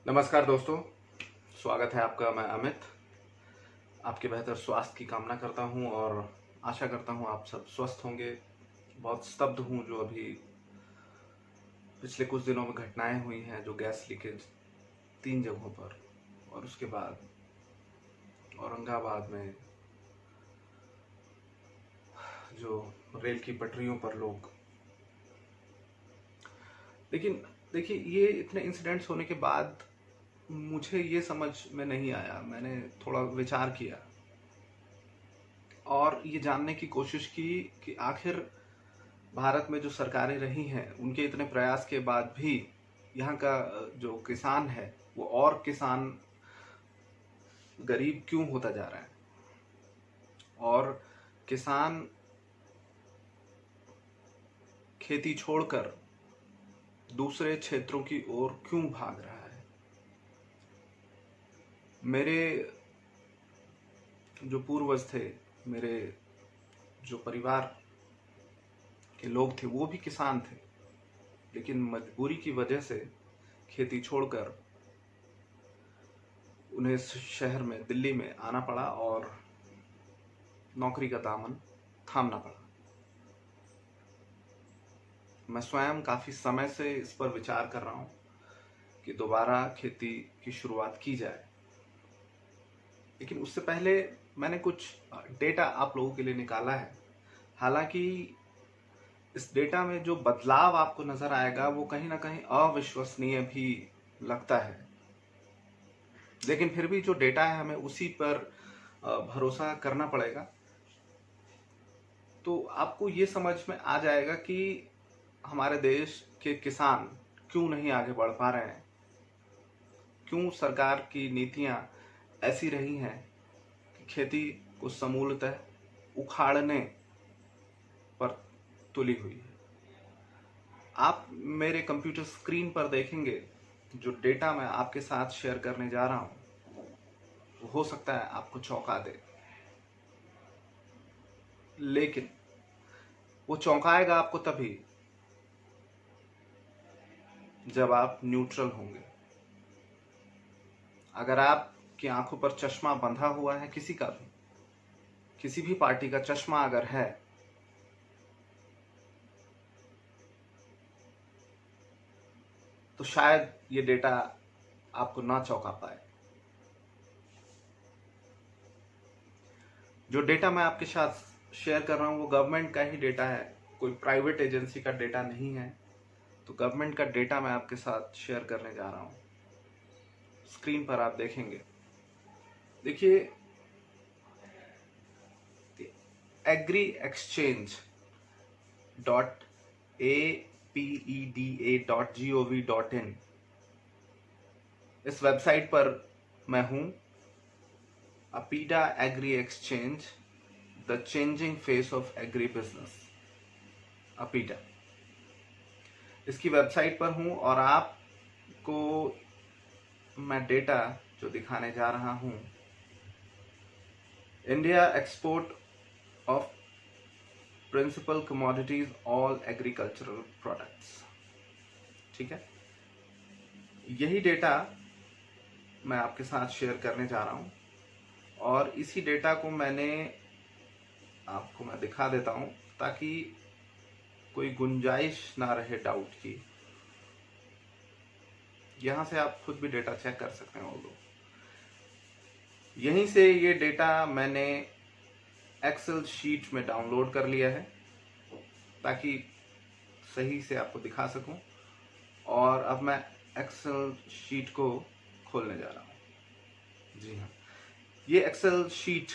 नमस्कार दोस्तों, स्वागत है आपका। मैं अमित आपके बेहतर स्वास्थ्य की कामना करता हूं और आशा करता हूं आप सब स्वस्थ होंगे। बहुत स्तब्ध हूं जो अभी पिछले कुछ दिनों में घटनाएं हुई हैं, जो गैस लीकेज 3 जगहों पर और उसके बाद औरंगाबाद में जो रेल की पटरियों पर लोग। लेकिन देखिए, ये इतने इंसिडेंट्स होने के बाद मुझे ये समझ में नहीं आया। मैंने थोड़ा विचार किया और ये जानने की कोशिश की कि आखिर भारत में जो सरकारें रही हैं उनके इतने प्रयास के बाद भी यहाँ का जो किसान है वो और किसान गरीब क्यों होता जा रहा है, और किसान खेती छोड़कर दूसरे क्षेत्रों की ओर क्यों भाग रहा है। मेरे जो पूर्वज थे, मेरे जो परिवार के लोग थे, वो भी किसान थे, लेकिन मजबूरी की वजह से खेती छोड़कर उन्हें इस शहर में, दिल्ली में आना पड़ा और नौकरी का दामन थामना पड़ा। मैं स्वयं काफी समय से इस पर विचार कर रहा हूं कि दोबारा खेती की शुरुआत की जाए, लेकिन उससे पहले मैंने कुछ डेटा आप लोगों के लिए निकाला है। हालांकि इस डेटा में जो बदलाव आपको नजर आएगा वो कहीं ना कहीं अविश्वसनीय भी लगता है, लेकिन फिर भी जो डेटा है हमें उसी पर भरोसा करना पड़ेगा। तो आपको ये समझ में आ जाएगा कि हमारे देश के किसान क्यों नहीं आगे बढ़ पा रहे हैं, क्यों सरकार की नीतियां ऐसी रही हैं कि खेती को समूलतः उखाड़ने पर तुली हुई है। आप मेरे कंप्यूटर स्क्रीन पर देखेंगे जो डेटा मैं आपके साथ शेयर करने जा रहा हूं, वो हो सकता है आपको चौंका दे, लेकिन वो चौंकाएगा आपको तभी जब आप न्यूट्रल होंगे। अगर आपकी आंखों पर चश्मा बंधा हुआ है, किसी भी पार्टी का चश्मा अगर है, तो शायद ये डेटा आपको ना चौंका पाए। जो डेटा मैं आपके साथ शेयर कर रहा हूं वो गवर्नमेंट का ही डेटा है, कोई प्राइवेट एजेंसी का डेटा नहीं है। तो गवर्नमेंट का डेटा मैं आपके साथ शेयर करने जा रहा हूं। स्क्रीन पर आप देखेंगे, देखिए, एग्री एक्सचेंज डॉट apeda.gov.in, इस वेबसाइट पर मैं हूं। APEDA agri exchange, the changing face of agri business, APEDA, इसकी वेबसाइट पर हूं और आपको मैं डेटा जो दिखाने जा रहा हूं, India export of principal commodities all agricultural products, ठीक है। यही डेटा मैं आपके साथ शेयर करने जा रहा हूं और इसी डेटा को मैं दिखा देता हूं ताकि कोई गुंजाइश ना रहे डाउट की। यहां से आप खुद भी डेटा चेक कर सकते हैं। लोग यहीं से ये डेटा मैंने एक्सेल शीट में डाउनलोड कर लिया है ताकि सही से आपको दिखा सकूं। और अब मैं एक्सेल शीट को खोलने जा रहा हूं। जी हाँ, ये एक्सेल शीट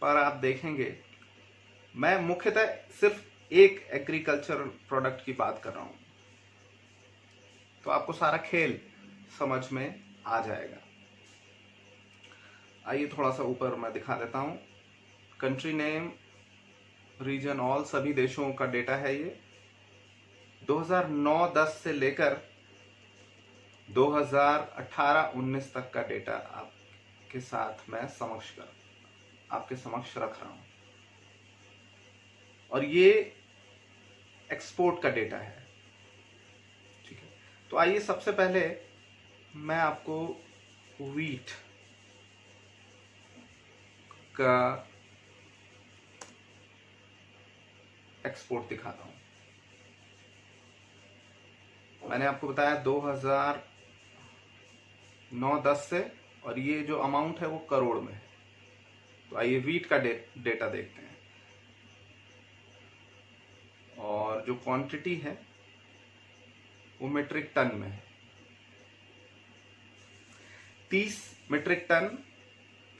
पर आप देखेंगे मैं मुख्यतः सिर्फ एक एग्रीकल्चरल प्रोडक्ट की बात कर रहा हूं, तो आपको सारा खेल समझ में आ जाएगा। आइए थोड़ा सा ऊपर मैं दिखा देता हूं। कंट्री नेम, रीजन, ऑल, सभी देशों का डेटा है। ये 2009-10 से लेकर 2018-19 तक का डेटा आपके साथ मैं आपके समक्ष रख रहा हूं। और ये एक्सपोर्ट का डेटा है, ठीक है। तो आइए सबसे पहले मैं आपको व्हीट का एक्सपोर्ट दिखाता हूं। मैंने आपको बताया 2009-10 से, और ये जो अमाउंट है वो करोड़ में है। तो आइए व्हीट का डेटा देखते हैं। और जो क्वांटिटी है वो मीट्रिक टन में है। 30 मीट्रिक टन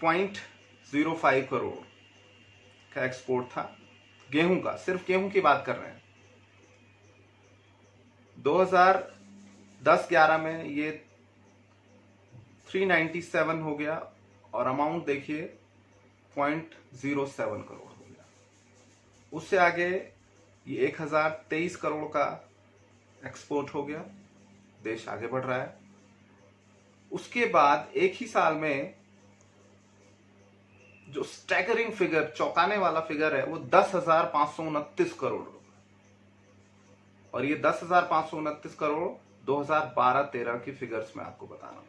0.05 करोड़ का एक्सपोर्ट था गेहूं का। सिर्फ गेहूं की बात कर रहे हैं। 2010-11 में ये 397 हो गया, और अमाउंट देखिए 0.07 करोड़ हो गया। उससे आगे ये 1023 करोड़ का एक्सपोर्ट हो गया। देश आगे बढ़ रहा है। उसके बाद एक ही साल में जो स्टैगरिंग फिगर, चौंकाने वाला फिगर है, वो 10,529 करोड़। और ये 10,529 करोड़ 2012-13 की फिगर्स में आपको बता रहा हूं।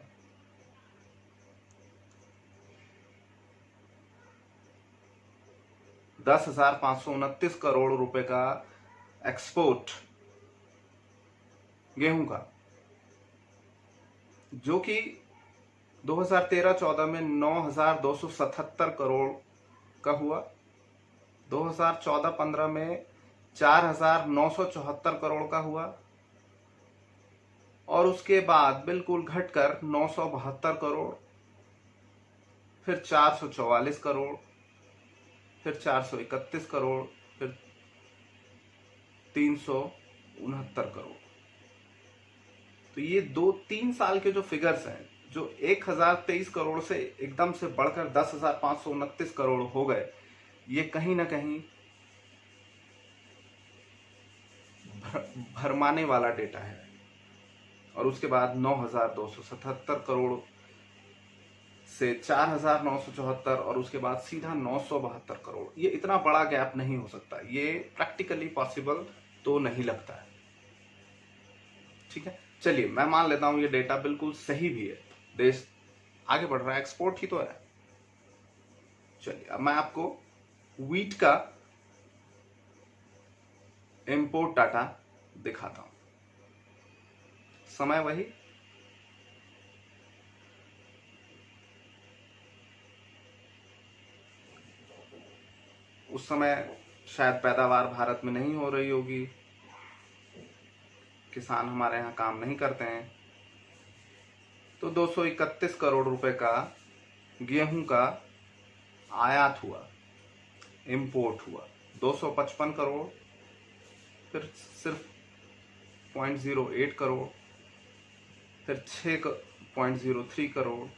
$10,529 करोड़ रुपए का एक्सपोर्ट गेहूं का, जो कि 2013-14 में 9,277 करोड़ का हुआ। 2014-15 में 4,974 करोड़ का हुआ, और उसके बाद बिल्कुल घटकर 972 करोड़, फिर 444 करोड़, फिर 431 करोड़, फिर 369 करोड़। तो ये 2-3 साल के जो फिगर्स हैं, जो 1,023 करोड़ से एकदम से बढ़कर 10,529 करोड़ हो गए, ये कहीं ना कहीं भरमाने वाला डेटा है। और उसके बाद 9,277 करोड़ से 4,974, और उसके बाद सीधा 972 करोड़। ये इतना बड़ा गैप नहीं हो सकता। ये प्रैक्टिकली पॉसिबल तो नहीं लगता है। ठीक है, चलिए मैं मान लेता हूं ये डेटा बिल्कुल सही भी है। देश आगे बढ़ रहा है, एक्सपोर्ट ही तो है। चलिए अब मैं आपको व्हीट का इंपोर्ट डाटा दिखाता हूं। समय वही, उस समय शायद पैदावार भारत में नहीं हो रही होगी, किसान हमारे यहाँ काम नहीं करते हैं। तो 231 करोड़ रुपए का गेहूं का आयात हुआ, इंपोर्ट हुआ। 255 करोड़, फिर सिर्फ 0.08 करोड़, फिर 6.03 करोड़,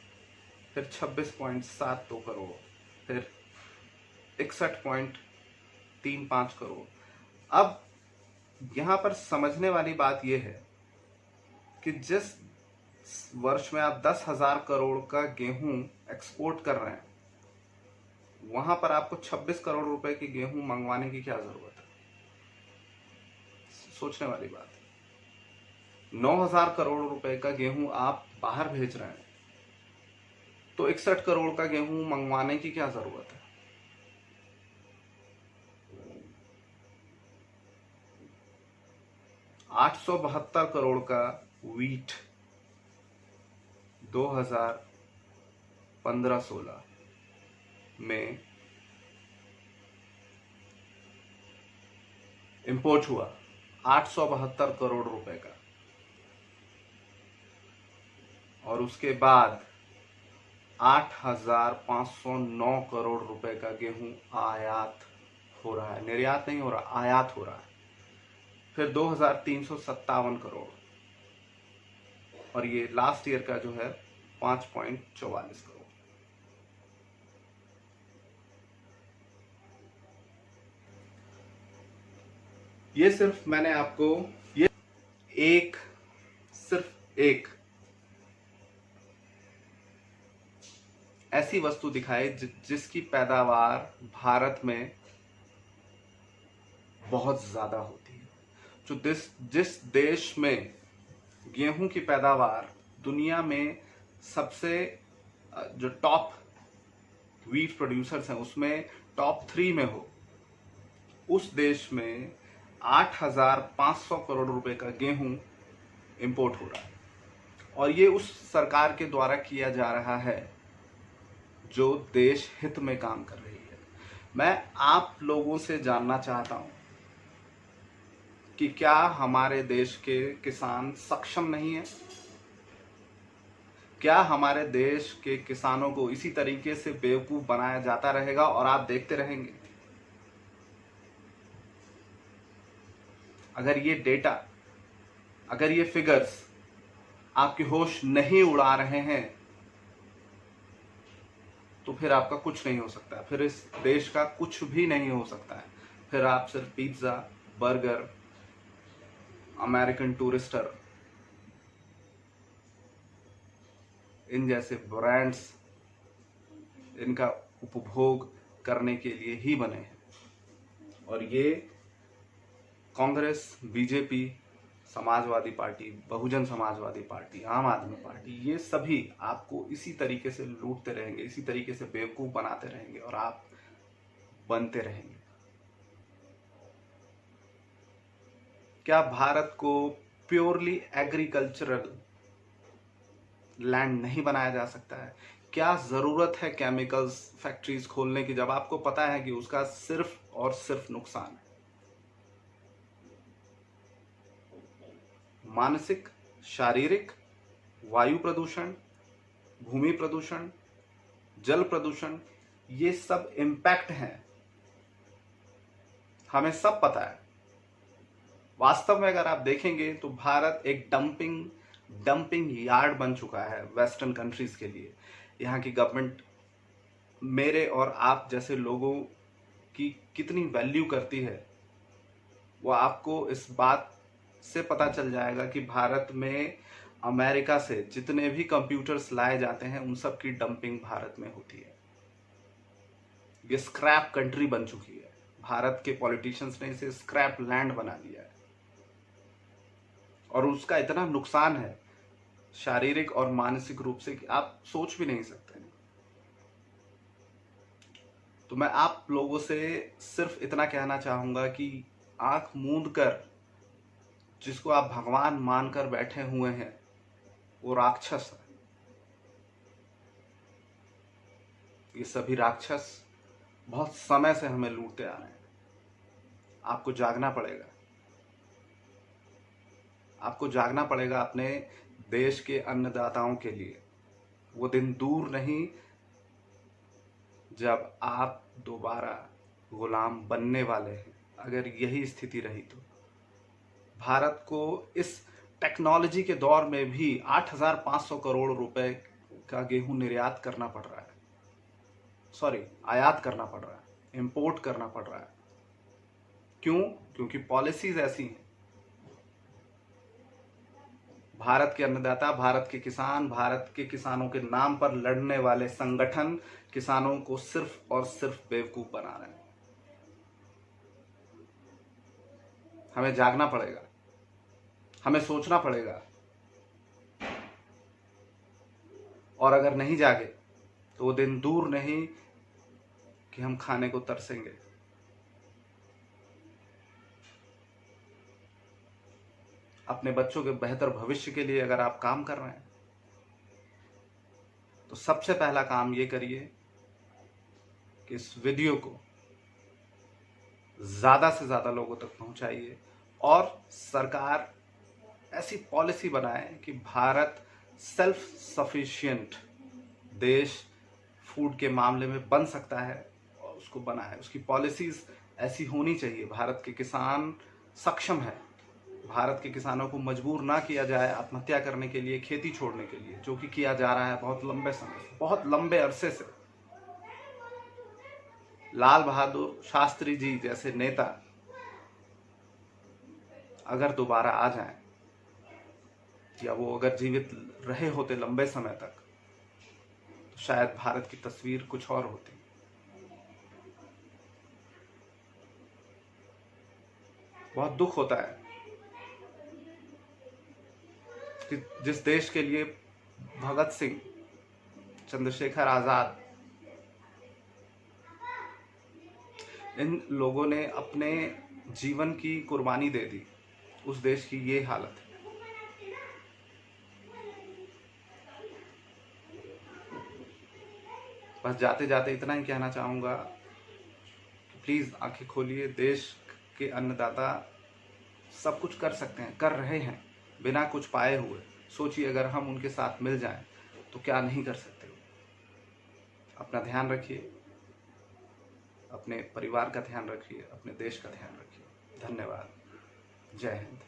फिर 26.72 करोड़, फिर 61.35 करोड़। अब यहां पर समझने वाली बात यह है कि जिस वर्ष में आप 10,000 करोड़ का गेहूं एक्सपोर्ट कर रहे हैं, वहां पर आपको 26 करोड़ रुपए की गेहूं मंगवाने की क्या जरूरत है? सोचने वाली बात है। 9,000 करोड़ रुपए का गेहूं आप बाहर भेज रहे हैं, तो 61 करोड़ का गेहूं मंगवाने की क्या जरूरत है? $872 करोड़ का व्हीट 2015-16 में इंपोर्ट हुआ, 872 करोड़ रुपए का। और उसके बाद 8,509 करोड़ रुपए का गेहूं आयात हो रहा है। निर्यात नहीं हो रहा, आयात हो रहा है। फिर 2,357 करोड़, और ये लास्ट ईयर का जो है 5.44 करोड़। ये सिर्फ मैंने आपको ये सिर्फ एक ऐसी वस्तु दिखाई जिसकी पैदावार भारत में बहुत ज्यादा होती है। जो जिस देश में गेहूं की पैदावार दुनिया में सबसे जो टॉप व्हीट प्रोड्यूसर्स हैं उसमें टॉप 3 में हो, उस देश में 8,500 करोड़ रुपए का गेहूं इंपोर्ट हो रहा है। और ये उस सरकार के द्वारा किया जा रहा है जो देश हित में काम कर रही है। मैं आप लोगों से जानना चाहता हूं कि क्या हमारे देश के किसान सक्षम नहीं है? क्या हमारे देश के किसानों को इसी तरीके से बेवकूफ बनाया जाता रहेगा और आप देखते रहेंगे? अगर ये डेटा, अगर ये फिगर्स आपके होश नहीं उड़ा रहे हैं तो फिर आपका कुछ नहीं हो सकता है, फिर इस देश का कुछ भी नहीं हो सकता है। फिर आप सिर्फ पिज्जा, बर्गर, अमेरिकन टूरिस्टर, इन जैसे ब्रांड्स, इनका उपभोग करने के लिए ही बने हैं। और ये Congress, BJP, Samajwadi party, Bahujan Samajwadi party, आम आदमी पार्टी, ये सभी आपको इसी तरीके से लूटते रहेंगे, इसी तरीके से बेवकूफ बनाते रहेंगे और आप बनते रहेंगे। क्या भारत को प्योरली एग्रीकल्चरल लैंड नहीं बनाया जा सकता है? क्या जरूरत है केमिकल्स फैक्ट्रीज खोलने की जब आपको पता है कि उसका सिर्फ और सिर्फ नुकसान है? मानसिक, शारीरिक, वायु प्रदूषण, भूमि प्रदूषण, जल प्रदूषण, ये सब इम्पैक्ट हैं, हमें सब पता है। वास्तव में अगर आप देखेंगे तो भारत एक डंपिंग यार्ड बन चुका है वेस्टर्न कंट्रीज के लिए। यहाँ की गवर्नमेंट मेरे और आप जैसे लोगों की कितनी वैल्यू करती है वो आपको इस बात से पता चल जाएगा कि भारत में अमेरिका से जितने भी कंप्यूटर्स लाए जाते हैं उन सब की डंपिंग भारत में होती है। ये स्क्रैप कंट्री बन चुकी है। भारत के पॉलिटिशियंस ने इसे स्क्रैप लैंड बना दिया है और उसका इतना नुकसान है शारीरिक और मानसिक रूप से कि आप सोच भी नहीं सकते। तो मैं आप लोगों से सिर्फ इतना कहना चाहूंगा कि आंख मूंद कर जिसको आप भगवान मानकर बैठे हुए हैं वो राक्षस है। ये सभी राक्षस बहुत समय से हमें लूटते आ रहे हैं। आपको जागना पड़ेगा, आपको जागना पड़ेगा अपने देश के अन्नदाताओं के लिए। वो दिन दूर नहीं जब आप दोबारा गुलाम बनने वाले हैं। अगर यही स्थिति रही तो भारत को इस टेक्नोलॉजी के दौर में भी 8,500 करोड़ रुपए का गेहूं निर्यात करना पड़ रहा है, आयात करना पड़ रहा है, इंपोर्ट करना पड़ रहा है। क्यों? क्योंकि पॉलिसीज ऐसी हैं। भारत के अन्नदाता, भारत के किसान, भारत के किसानों के नाम पर लड़ने वाले संगठन किसानों को सिर्फ और सिर्फ बेवकूफ बना रहे हैं। हमें जागना पड़ेगा, हमें सोचना पड़ेगा। और अगर नहीं जागे तो वो दिन दूर नहीं कि हम खाने को तरसेंगे। अपने बच्चों के बेहतर भविष्य के लिए अगर आप काम कर रहे हैं तो सबसे पहला काम ये करिए कि इस वीडियो को ज्यादा से ज्यादा लोगों तक पहुंचाइए और सरकार ऐसी पॉलिसी बनाए कि भारत सेल्फ सफिशिएंट देश फूड के मामले में बन सकता है और उसको बनाए। उसकी पॉलिसीज ऐसी होनी चाहिए। भारत के किसान सक्षम है। भारत के किसानों को मजबूर ना किया जाए आत्महत्या करने के लिए, खेती छोड़ने के लिए, जो कि किया जा रहा है बहुत लंबे समय से, बहुत लंबे अरसे से। लाल बहादुर शास्त्री जी जैसे नेता अगर दोबारा आ जाएं या वो अगर जीवित रहे होते लंबे समय तक तो शायद भारत की तस्वीर कुछ और होती। बहुत दुख होता है कि जिस देश के लिए भगत सिंह, चंद्रशेखर आजाद, इन लोगों ने अपने जीवन की कुर्बानी दे दी, उस देश की ये हालत है। बस जाते जाते इतना ही कहना चाहूँगा कि प्लीज़ आंखें खोलिए। देश के अन्नदाता सब कुछ कर सकते हैं, कर रहे हैं बिना कुछ पाए हुए। सोचिए अगर हम उनके साथ मिल जाएं तो क्या नहीं कर सकते। अपना ध्यान रखिए, अपने परिवार का ध्यान रखिए, अपने देश का ध्यान रखिए। धन्यवाद। जय हिंद।